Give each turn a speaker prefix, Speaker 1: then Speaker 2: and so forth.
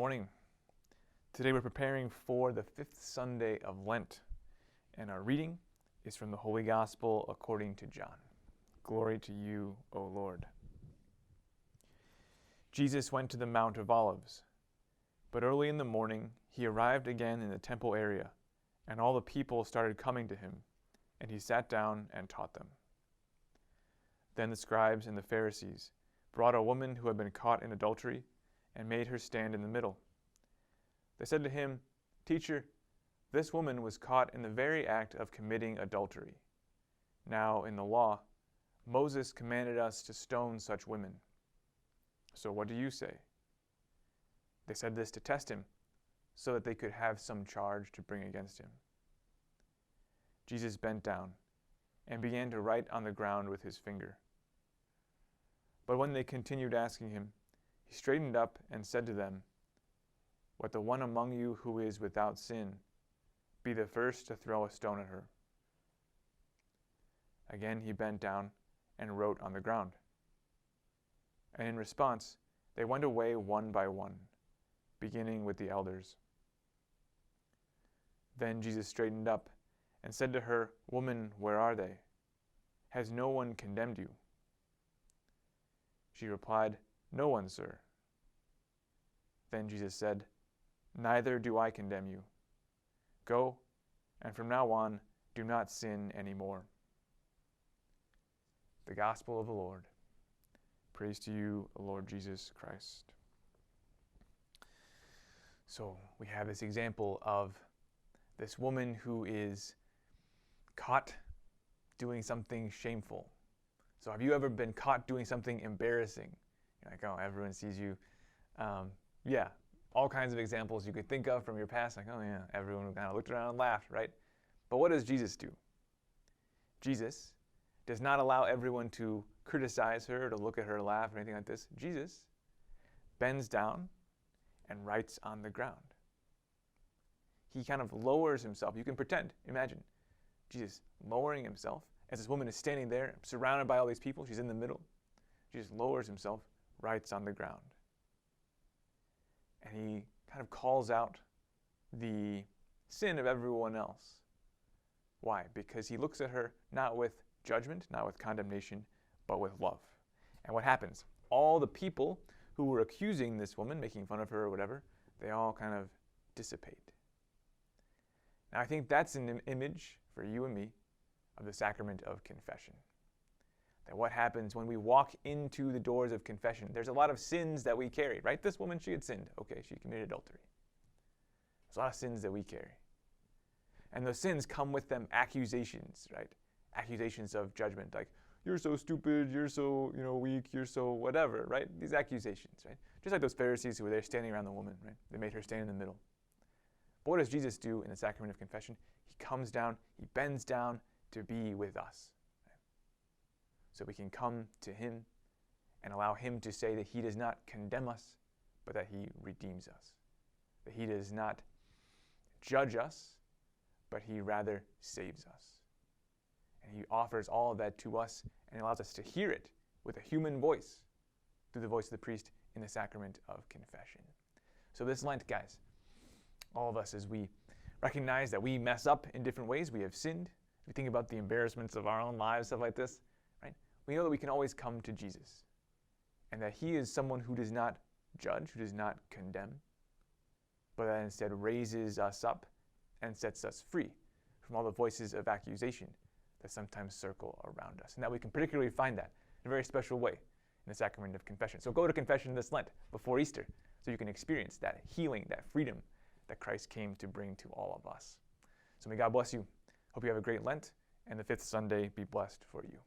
Speaker 1: morning. Today we're preparing for the fifth Sunday of Lent, and our reading is from the Holy Gospel according to John. Glory to you, O Lord. Jesus went to the Mount of Olives, but early in the morning he arrived again in the temple area, and all the people started coming to him, and he sat down and taught them. Then the scribes and the Pharisees brought a woman who had been caught in adultery and made her stand in the middle. They said to him, "Teacher, this woman was caught in the very act of committing adultery. Now, in the law, Moses commanded us to stone such women. So what do you say?" They said this to test him, so that they could have some charge to bring against him. Jesus bent down and began to write on the ground with his finger. But when they continued asking him, he straightened up and said to them, "Let the one among you who is without sin be the first to throw a stone at her." Again he bent down and wrote on the ground. And in response, they went away one by one, beginning with the elders. Then Jesus straightened up and said to her, "Woman, where are they? Has no one condemned you?" She replied, "No one, sir." Then Jesus said, "Neither do I condemn you. Go, and from now on, do not sin anymore." The Gospel of the Lord. Praise to you, Lord Jesus Christ. So we have this example of this woman who is caught doing something shameful. So have you ever been caught doing something embarrassing? You're like, oh, everyone sees you. Yeah, all kinds of examples you could think of from your past. Like, oh yeah, everyone kind of looked around and laughed, right? But what does Jesus do? Jesus does not allow everyone to criticize her, to look at her, laugh, or anything like this. Jesus bends down and writes on the ground. He kind of lowers himself. You can pretend, imagine, Jesus lowering himself as this woman is standing there, surrounded by all these people. She's in the middle. Jesus lowers himself, writes on the ground. And he kind of calls out the sin of everyone else. Why? Because he looks at her not with judgment, not with condemnation, but with love. And what happens? All the people who were accusing this woman, making fun of her or whatever, they all kind of dissipate. Now I think that's an image for you and me of the sacrament of confession. That what happens when we walk into the doors of confession, there's a lot of sins that we carry, right? This woman, she had sinned. Okay, she committed adultery. There's a lot of sins that we carry. And those sins come with them accusations, right? Accusations of judgment, like, you're so stupid, you're so, weak, you're so whatever, right? These accusations, right? Just like those Pharisees who were there standing around the woman, right? They made her stand in the middle. But what does Jesus do in the sacrament of confession? He comes down, he bends down to be with us. Right? So we can come to him and allow him to say that he does not condemn us, but that he redeems us. That he does not judge us, but he rather saves us. And he offers all of that to us and allows us to hear it with a human voice through the voice of the priest in the sacrament of confession. So this Lent, guys, all of us, as we recognize that we mess up in different ways, we have sinned, we think about the embarrassments of our own lives, stuff like this, right? We know that we can always come to Jesus and that he is someone who does not judge, who does not condemn, but that instead raises us up and sets us free from all the voices of accusation that sometimes circle around us. And that we can particularly find that in a very special way in the sacrament of confession. So go to confession this Lent before Easter so you can experience that healing, that freedom that Christ came to bring to all of us. So may God bless you. Hope you have a great Lent, and the fifth Sunday be blessed for you.